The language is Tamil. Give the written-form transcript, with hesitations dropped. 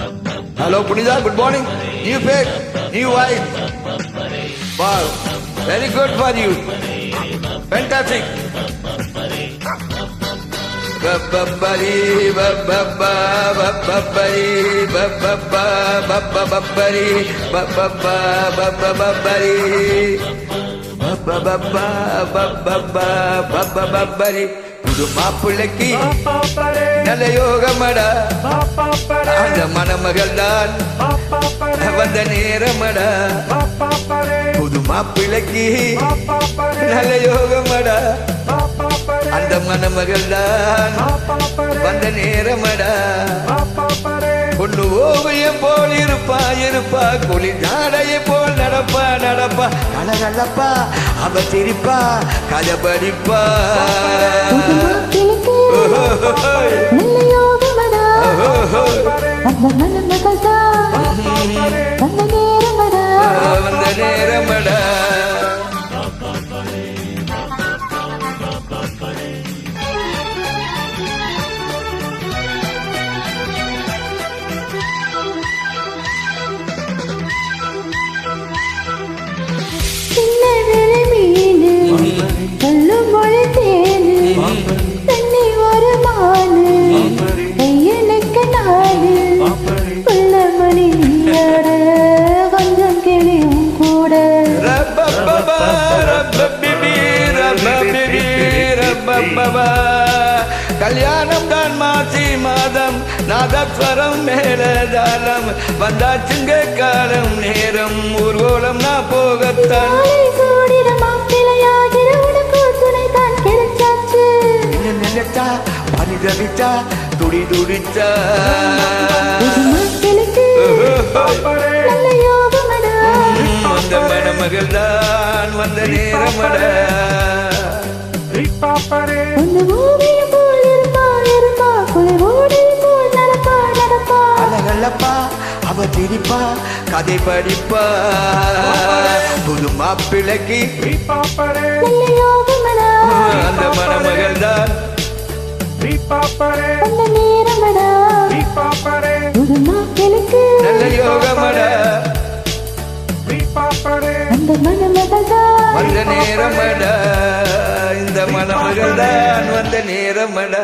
Hello, Punita. Good morning. New face, new wife. Wow, very good for you. Fantastic. Babbari, babba, babbari, babba, babba, babbari, babba, babba, babbari, babba, babba, babba, babbari. புது மாப்பிள்ளைக்கு நல்ல யோகமடா, அந்த மணமகள் தான் வந்த நேரமடா. புது மாப்பிள்ளைக்கு நல்ல யோகமடா, அந்த மணமகள் தான் வந்த நேரமடா. பொண்ணு ஓவியம் போல் இருப்பா இருப்பா, குளிர் ஜாடையை போல் நடப்பா நடப்பா, அழகல்லப்பா அவ சிரிப்பா கதை படிப்பா. வந்த நேரமடா. கல்யாணம் தான் மாசி மாதம், நாதஸ்வரம் மேலதாளம், வந்தாச்சுங்க காலம் நேரம், ஊர்வலம் நான் போகத்தான். நினைச்சா பரிதவிச்சா துடி துடிச்சா, அந்த மணமகள் தான் வந்த நேரமடா. அழகல்லப்பா அவ சிரிப்பா கதை படிப்பா. புது மாப்பிள்ளைக்கு அந்த மணமகள் தான் நல்ல யோகமடா, வந்த நேரமடா. இந்த மணமகள் தான் வந்த நேரமடா.